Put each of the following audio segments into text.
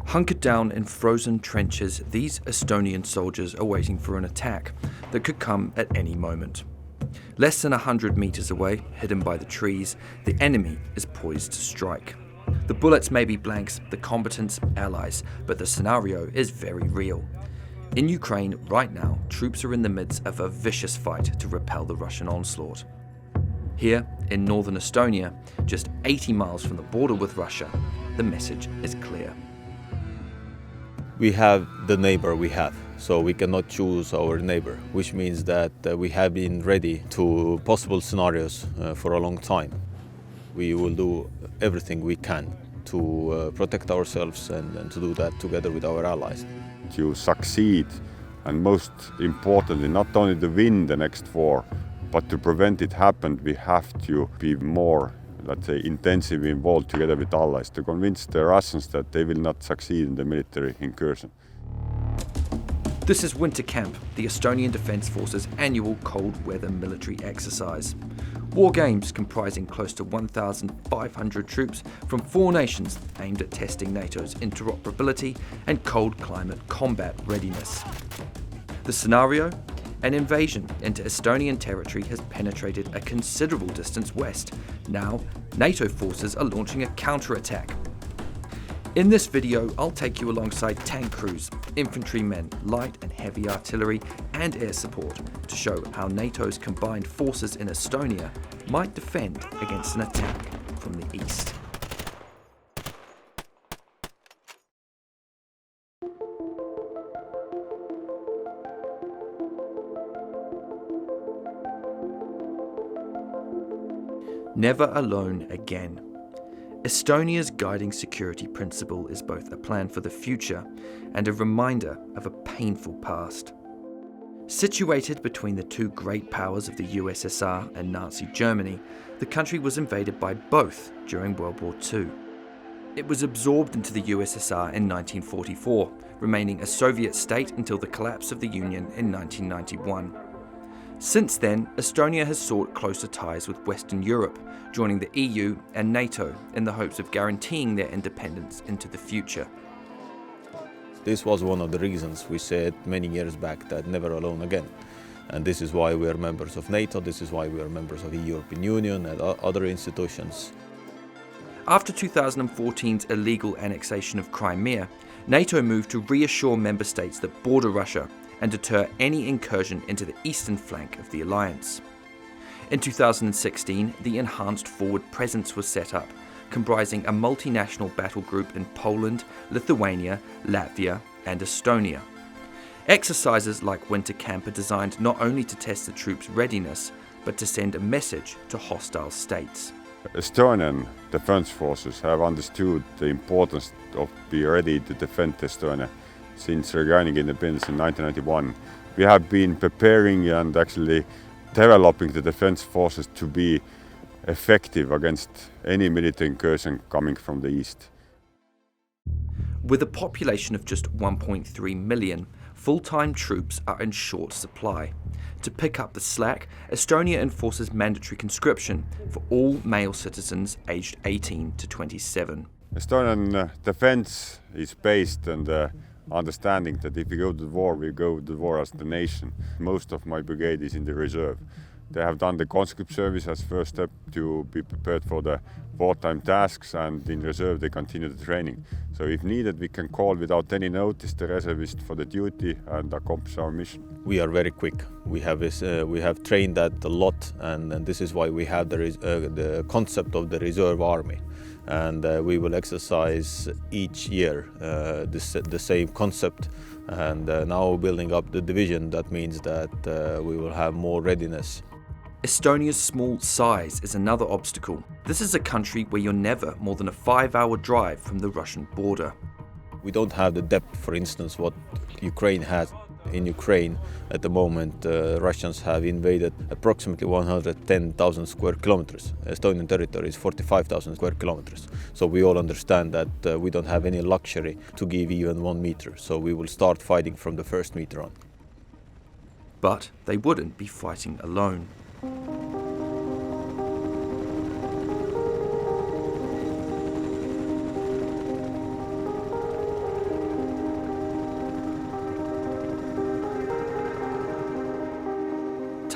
Hunkered down in frozen trenches, these Estonian soldiers are waiting for an attack that could come at any moment. Less than 100 meters away, hidden by the trees, the enemy is poised to strike. The bullets may be blanks, the combatants allies, but the scenario is very real. In Ukraine, right now, troops are in the midst of a vicious fight to repel the Russian onslaught. Here, in northern Estonia, just 80 miles from the border with Russia, the message is clear. We have the neighbor we have, so we cannot choose our neighbor, which means that we have been ready to possible scenarios for a long time. We will do everything we can to protect ourselves and to do that together with our allies. To succeed, and most importantly, not only to win the next war, but to prevent it happen, we have to be more, let's say, intensively involved together with allies to convince the Russians that they will not succeed in the military incursion. This is Winter Camp, the Estonian Defence Force's annual cold weather military exercise. War games comprising close to 1,500 troops from 4 nations aimed at testing NATO's interoperability and cold climate combat readiness. The scenario? An invasion into Estonian territory has penetrated a considerable distance west. Now, NATO forces are launching a counterattack. In this video, I'll take you alongside tank crews, infantrymen, light and heavy artillery, and air support to show how NATO's combined forces in Estonia might defend against an attack from the east. Never alone again. Estonia's guiding security principle is both a plan for the future and a reminder of a painful past. Situated between the two great powers of the USSR and Nazi Germany, the country was invaded by both during World War II. It was absorbed into the USSR in 1944, remaining a Soviet state until the collapse of the Union in 1991. Since then, Estonia has sought closer ties with Western Europe, joining the EU and NATO in the hopes of guaranteeing their independence into the future. This was one of the reasons we said many years back that never alone again. And this is why we are members of NATO, this is why we are members of the European Union and other institutions. After 2014's illegal annexation of Crimea, NATO moved to reassure member states that border Russia and deter any incursion into the eastern flank of the alliance. In 2016, the Enhanced Forward Presence was set up, comprising a multinational battle group in Poland, Lithuania, Latvia, and Estonia. Exercises like Winter Camp are designed not only to test the troops' readiness, but to send a message to hostile states. Estonian defense forces have understood the importance of being ready to defend Estonia since regaining independence in 1991. We have been preparing and actually developing the defense forces to be effective against any military incursion coming from the east. With a population of just 1.3 million, full-time troops are in short supply. To pick up the slack, Estonia enforces mandatory conscription for all male citizens aged 18 to 27. Estonian defense is based on the understanding that if we go to war, we go to war as the nation. Most of my brigade is in the reserve. They have done the conscript service as first step to be prepared for the wartime tasks, and in reserve they continue the training. So if needed, we can call without any notice the reservist for the duty and accomplish our mission. We are very quick. We have trained that a lot, and this is why we have the concept of the reserve army. And we will exercise each year the same concept, and now building up the division, that means that we will have more readiness. Estonia's small size is another obstacle. This is a country where you're never more than a 5-hour drive from the Russian border. We don't have the depth, for instance, what Ukraine has. In Ukraine, at the moment, Russians have invaded approximately 110,000 square kilometers. Estonian territory is 45,000 square kilometers. So we all understand that we don't have any luxury to give even 1 meter. So we will start fighting from the first meter on. But they wouldn't be fighting alone.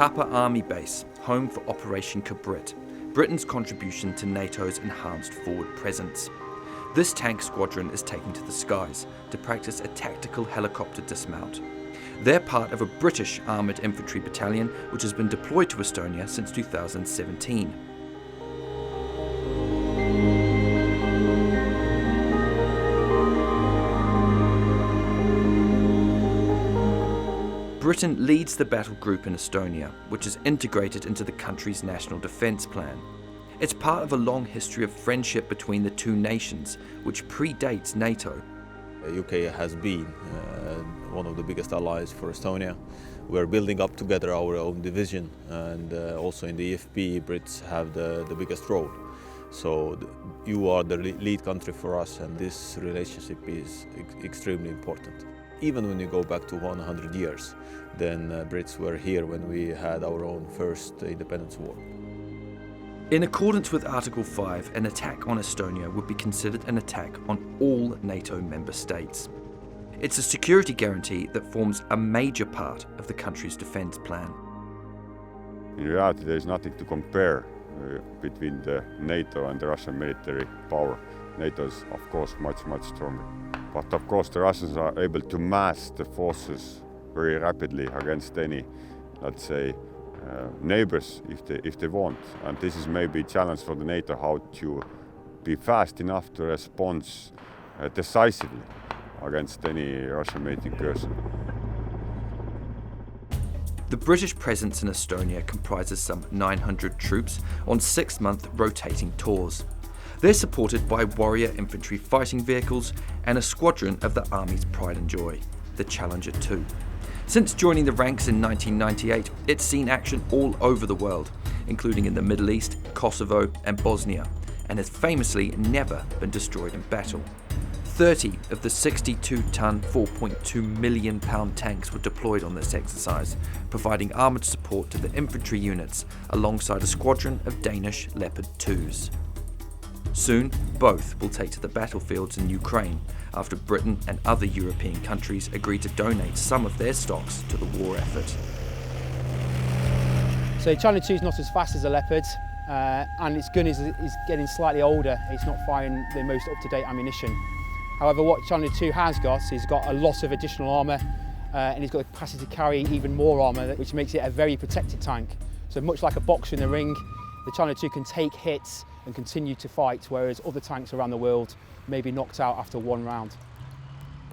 Tapa Army Base, home for Operation Kabrit, Britain's contribution to NATO's enhanced forward presence. This tank squadron is taken to the skies to practice a tactical helicopter dismount. They're part of a British armoured infantry battalion which has been deployed to Estonia since 2017. Britain leads the battle group in Estonia, which is integrated into the country's national defence plan. It's part of a long history of friendship between the two nations, which predates NATO. The UK has been one of the biggest allies for Estonia. We're building up together our own division, and also in the EFP, Brits have the biggest role. So you are the lead country for us, and this relationship is extremely important. Even when you go back to 100 years, then Brits were here when we had our own first independence war. In accordance with Article 5, an attack on Estonia would be considered an attack on all NATO member states. It's a security guarantee that forms a major part of the country's defence plan. In reality, there is nothing to compare between the NATO and the Russian military power. NATO is, of course, much stronger. But of course, the Russians are able to mass the forces very rapidly against any, let's say, neighbors if they want. And this is maybe a challenge for the NATO, how to be fast enough to respond decisively against any Russian military incursion. The British presence in Estonia comprises some 900 troops on 6-month rotating tours. They're supported by warrior infantry fighting vehicles and a squadron of the Army's pride and joy, the Challenger 2. Since joining the ranks in 1998, it's seen action all over the world, including in the Middle East, Kosovo and Bosnia, and has famously never been destroyed in battle. 30 of the 62-ton, £4.2 million tanks were deployed on this exercise, providing armoured support to the infantry units alongside a squadron of Danish Leopard 2s. Soon, both will take to the battlefields in Ukraine after Britain and other European countries agreed to donate some of their stocks to the war effort. So Challenger 2 is not as fast as a Leopard, and its gun is getting slightly older. It's not firing the most up-to-date ammunition. However, what Challenger 2 has got is got a lot of additional armour, and it's got the capacity to carry even more armour, which makes it a very protected tank. So much like a boxer in the ring, the Challenger 2 can take hits and continue to fight, whereas other tanks around the world may be knocked out after one round.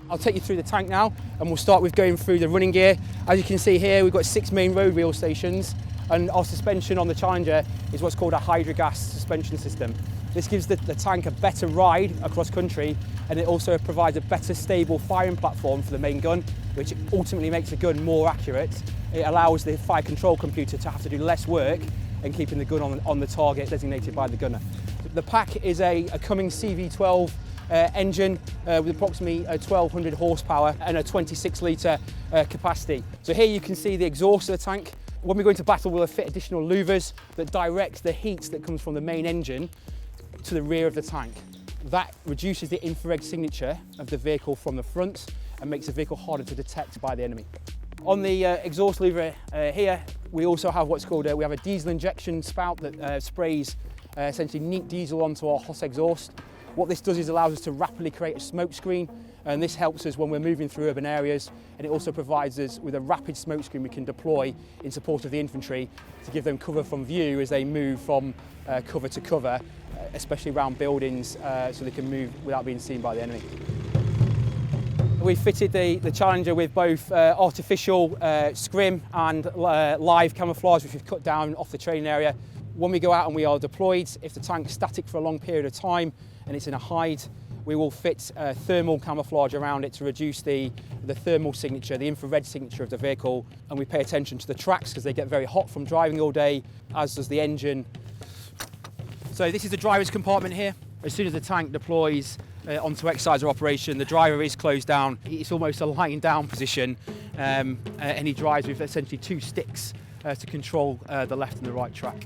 I'll take you through the tank now, and we'll start with going through the running gear. As you can see here, we've got 6 main road wheel stations, and our suspension on the Challenger is what's called a hydrogas suspension system. This gives the tank a better ride across country, and it also provides a better stable firing platform for the main gun, which ultimately makes the gun more accurate. It allows the fire control computer to have to do less work and keeping the gun on the target designated by the gunner. The pack is a Cummins CV12 engine with approximately 1200 horsepower and a 26 litre capacity. So here you can see the exhaust of the tank. When we go into battle, we'll fit additional louvers that direct the heat that comes from the main engine to the rear of the tank. That reduces the infrared signature of the vehicle from the front and makes the vehicle harder to detect by the enemy. On the exhaust lever here, we also have what's called we have a diesel injection spout that sprays essentially neat diesel onto our hot exhaust. What this does is allows us to rapidly create a smoke screen, and this helps us when we're moving through urban areas, and it also provides us with a rapid smoke screen we can deploy in support of the infantry to give them cover from view as they move from cover to cover, especially around buildings, so they can move without being seen by the enemy. We fitted the Challenger with both artificial scrim and live camouflage, which we've cut down off the training area. When we go out and we are deployed, if the tank's static for a long period of time and it's in a hide, we will fit thermal camouflage around it to reduce the thermal signature, the infrared signature of the vehicle. And we pay attention to the tracks because they get very hot from driving all day, as does the engine. So this is the driver's compartment here. As soon as the tank deploys onto exercise or operation, the driver is closed down. It's almost a lying down position, and he drives with essentially 2 sticks to control the left and the right track.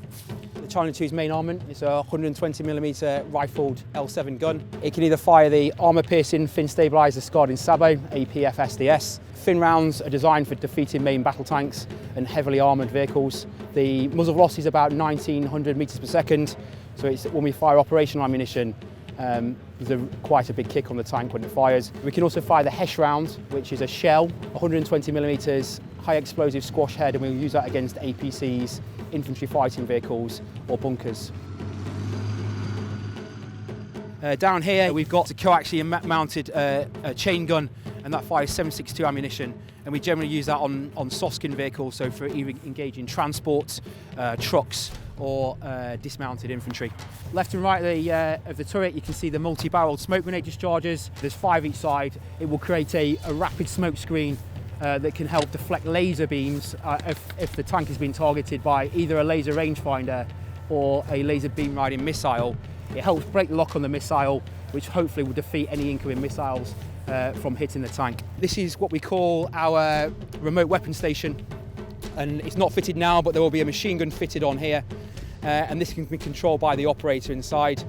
The China 2's main armament is a 120mm rifled L7 gun. It can either fire the armour-piercing fin stabiliser Scardin Sabo, APF SDS. Fin rounds are designed for defeating main battle tanks and heavily armoured vehicles. The muzzle velocity is about 1900 metres per second, so it's, when we fire operational ammunition, there's quite a big kick on the tank when it fires. We can also fire the Hesh round, which is a shell, 120mm, high explosive squash head, and we'll use that against APCs, infantry fighting vehicles or bunkers. Down here we've got a coaxially mounted chain gun, and that fires 7.62 ammunition, and we generally use that on Soskin vehicles, so for either engaging transports, trucks or dismounted infantry. Left and right of the turret you can see the multi-barreled smoke grenade dischargers. There's 5 each side. It will create a rapid smoke screen that can help deflect laser beams if the tank has been targeted by either a laser rangefinder or a laser beam riding missile. It helps break the lock on the missile, which hopefully will defeat any incoming missiles from hitting the tank. This is what we call our remote weapon station, and it's not fitted now, but there will be a machine gun fitted on here, and this can be controlled by the operator inside.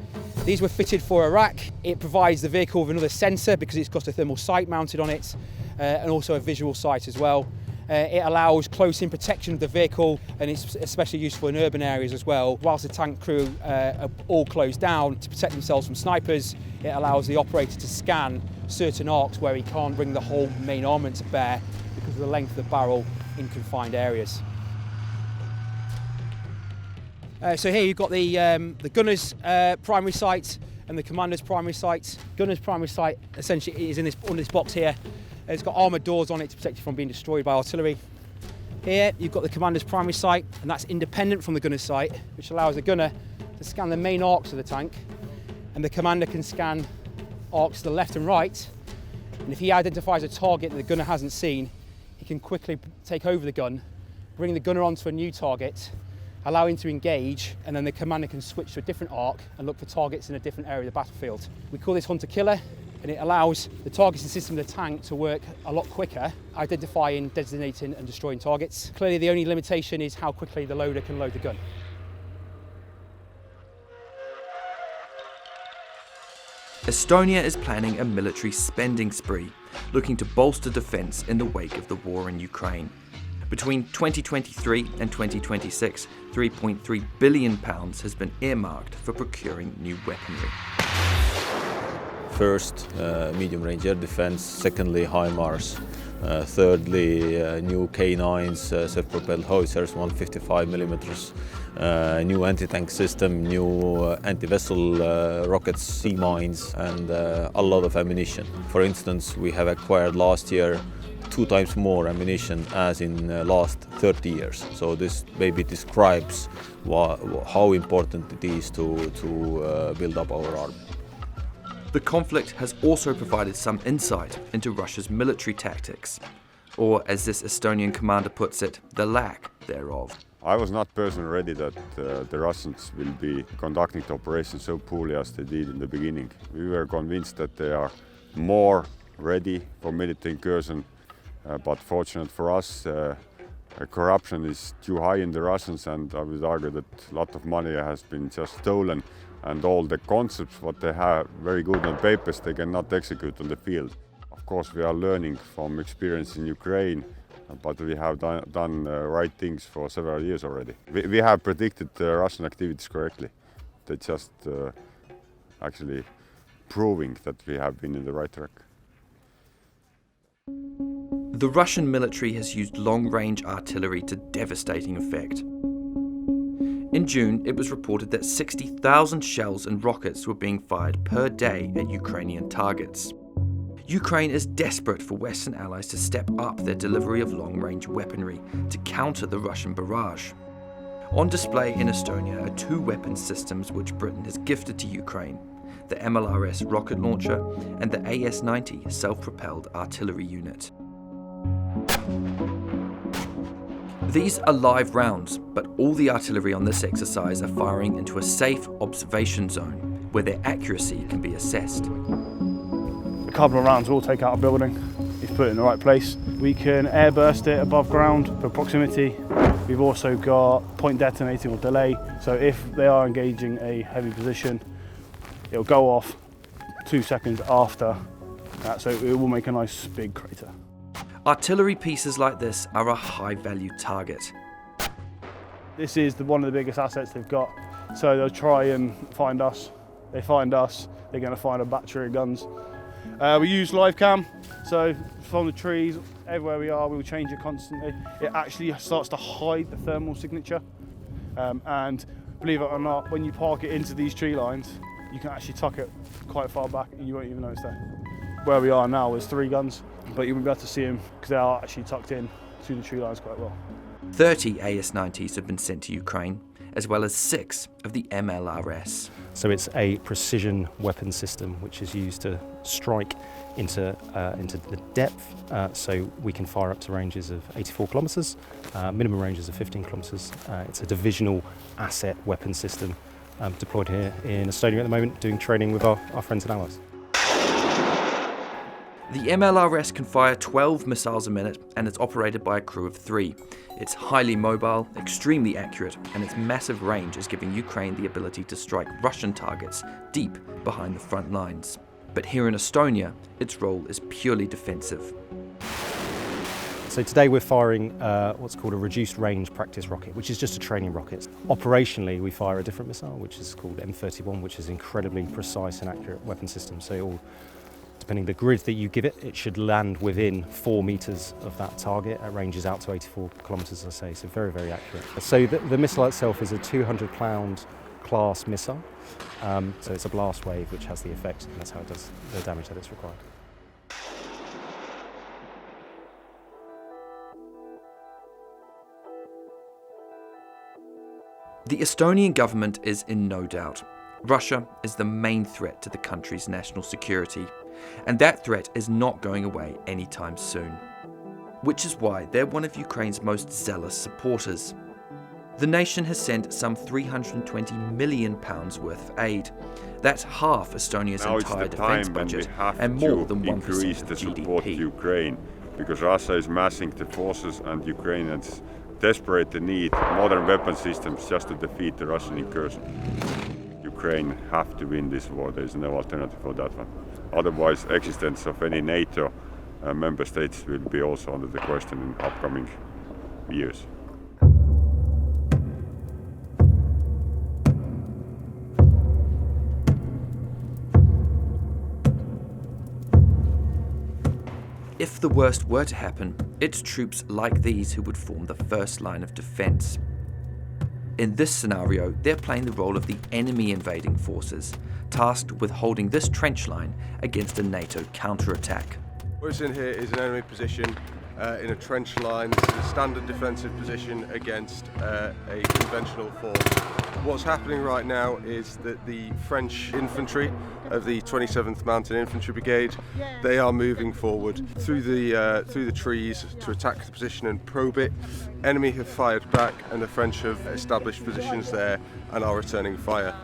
These were fitted for Iraq. It provides the vehicle with another sensor because it's got a thermal sight mounted on it, and also a visual sight as well. It allows close-in protection of the vehicle, and it's especially useful in urban areas as well. Whilst the tank crew are all closed down to protect themselves from snipers, it allows the operator to scan certain arcs where he can't bring the whole main armament to bear because of the length of the barrel in confined areas. So here you've got the gunner's primary sight and the commander's primary sight. Gunner's primary sight essentially is under this box here. It's got armoured doors on it to protect you from being destroyed by artillery. Here you've got the commander's primary sight, and that's independent from the gunner's sight, which allows the gunner to scan the main arcs of the tank, and the commander can scan arcs to the left and right. And if he identifies a target that the gunner hasn't seen, he can quickly take over the gun, bring the gunner onto a new target, allow him to engage, and then the commander can switch to a different arc and look for targets in a different area of the battlefield. We call this hunter-killer, and it allows the targeting system of the tank to work a lot quicker, identifying, designating and destroying targets. Clearly the only limitation is how quickly the loader can load the gun. Estonia is planning a military spending spree, looking to bolster defence in the wake of the war in Ukraine. Between 2023 and 2026, £3.3 billion has been earmarked for procuring new weaponry. First, medium-range air defense. Secondly, HIMARS. Thirdly, new K9s, self-propelled howitzers, 155mm, new anti-tank system, new anti-vessel rockets, sea mines, and a lot of ammunition. For instance, we have acquired last year 2 times more ammunition as in last 30 years. So this maybe describes how important it is to build up our army. The conflict has also provided some insight into Russia's military tactics, or as this Estonian commander puts it, the lack thereof. I was not personally ready that the Russians will be conducting the operation so poorly as they did in the beginning. We were convinced that they are more ready for military incursion, but fortunate for us, corruption is too high in the Russians, and I would argue that a lot of money has been just stolen, and all the concepts what they have very good on papers they cannot execute on the field. Of course we are learning from experience in Ukraine, but we have done right things for several years already. We have predicted Russian activities correctly. They just actually proving that we have been in the right track. The Russian military has used long-range artillery to devastating effect. In June, it was reported that 60,000 shells and rockets were being fired per day at Ukrainian targets. Ukraine is desperate for Western allies to step up their delivery of long-range weaponry to counter the Russian barrage. On display in Estonia are 2 weapon systems which Britain has gifted to Ukraine, the MLRS rocket launcher and the AS-90 self-propelled artillery unit. These are live rounds, but all the artillery on this exercise are firing into a safe observation zone where their accuracy can be assessed. A couple of rounds will take out a building if put in the right place. We can airburst it above ground for proximity. We've also got point detonating or delay, so if they are engaging a heavy position, it'll go off 2 seconds after that, so it will make a nice big crater. Artillery pieces like this are a high-value target. This is one of the biggest assets they've got, so they'll try and find us. They find us, they're going to find a battery of guns. We use live cam, so from the trees, everywhere we are, we'll change it constantly. It actually starts to hide the thermal signature, and believe it or not, when you park it into these tree lines, you can actually tuck it quite far back and you won't even notice that. Where we are now is 3 guns, but you won't be able to see them because they are actually tucked in to the tree lines quite well. 30 AS-90s have been sent to Ukraine, as well as 6 of the MLRS. So it's a precision weapon system which is used to strike into the depth, so we can fire up to ranges of 84 kilometres, minimum ranges of 15 kilometres. It's a divisional asset weapon system deployed here in Estonia at the moment, doing training with our friends and allies. The MLRS can fire 12 missiles a minute and it's operated by a crew of 3. It's highly mobile, extremely accurate, and its massive range is giving Ukraine the ability to strike Russian targets deep behind the front lines. But here in Estonia, its role is purely defensive. So today we're firing what's called a reduced range practice rocket, which is just a training rocket. Operationally, we fire a different missile, which is called M31, which is incredibly precise and accurate weapon system. So depending the grid that you give it, it should land within 4 meters of that target at ranges out to 84 kilometers, as I say, so very, very accurate. So the missile itself is a 200-pound class missile, so it's a blast wave which has the effect, and that's how it does the damage that it's required. The Estonian government is in no doubt. Russia is the main threat to the country's national security, and that threat is not going away anytime soon. Which is why they're one of Ukraine's most zealous supporters. The nation has sent some £320 million worth of aid. That's half Estonia's entire defence budget and more than 1% increase of the GDP. support to Ukraine, because Russia is massing the forces and Ukrainians desperately need modern weapon systems just to defeat the Russian incursion. Ukraine have to win this war. There is no alternative for that one. Otherwise, existence of any NATO member states will be also under the question in upcoming years. If the worst were to happen, it's troops like these who would form the first line of defence. In this scenario, they're playing the role of the enemy invading forces, tasked with holding this trench line against a NATO counterattack. What's in here is an enemy position in a trench line. This is a standard defensive position against a conventional force. What's happening right now is that the French infantry of the 27th Mountain Infantry Brigade, they are moving forward through the trees to attack the position and probe it. Enemy have fired back and the French have established positions there and are returning fire.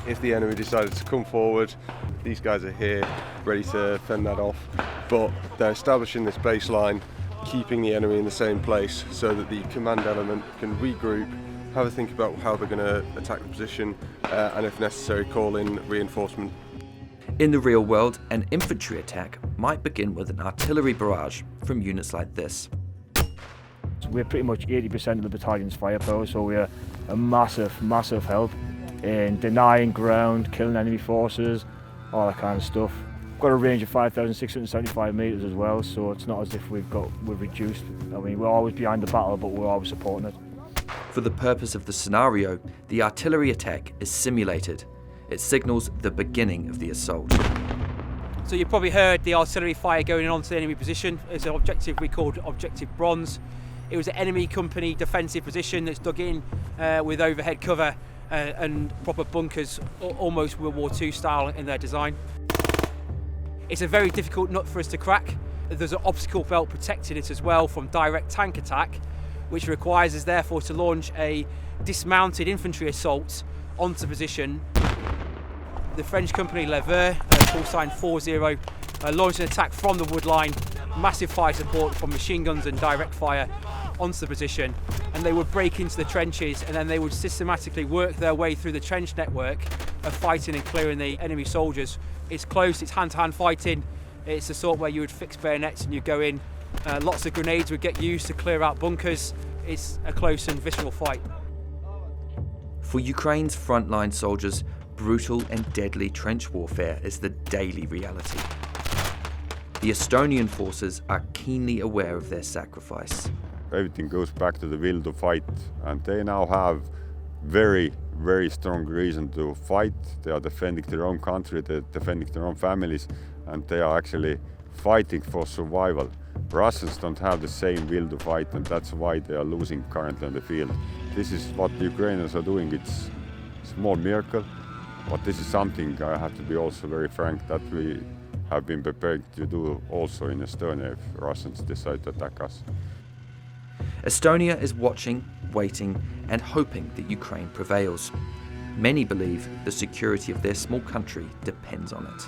If the enemy decided to come forward, these guys are here ready to fend that off, but they're establishing this baseline, keeping the enemy in the same place so that the command element can regroup, have a think about how they're going to attack the position, and if necessary call in reinforcement. In the real world, an infantry attack might begin with an artillery barrage from units like this. We're pretty much 80% of the battalion's firepower, so we're a massive help in denying ground, killing enemy forces, all that kind of stuff. Got a range of 5,675 metres as well, so it's not as if we're reduced. I mean, we're always behind the battle, but we're always supporting it. For the purpose of the scenario, the artillery attack is simulated. It signals the beginning of the assault. So you probably heard the artillery fire going on to the enemy position. It's an objective we called Objective Bronze. It was an enemy company defensive position that's dug in with overhead cover and proper bunkers, almost World War II style in their design. It's a very difficult nut for us to crack. There's an obstacle belt protecting it as well from direct tank attack, which requires us therefore to launch a dismounted infantry assault onto position. The French company Lever, call sign 40, launched an attack from the wood line massive fire support from machine guns and direct fire onto the position, and they would break into the trenches, and then they would systematically work their way through the trench network of fighting and clearing the enemy soldiers. It's close, it's hand-to-hand fighting. It's the sort where you would fix bayonets and you go in. Lots of grenades would get used to clear out bunkers. It's a close and visceral fight. For Ukraine's frontline soldiers, brutal and deadly trench warfare is the daily reality. The Estonian forces are keenly aware of their sacrifice. Everything goes back to the will to fight, and they now have very, very strong reason to fight. They are defending their own country, they're defending their own families, and they are actually fighting for survival. Russians don't have the same will to fight, and that's why they are losing currently on the field. This is what the Ukrainians are doing. It's a small miracle, but this is something I have to be also very frank that we have been prepared to do also in Estonia if Russians decide to attack us. Estonia is watching, waiting, and hoping that Ukraine prevails. Many believe the security of their small country depends on it.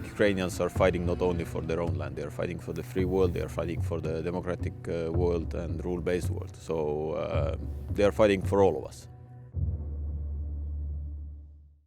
Ukrainians are fighting not only for their own land, they are fighting for the free world, they are fighting for the democratic world and rule-based world. So they are fighting for all of us.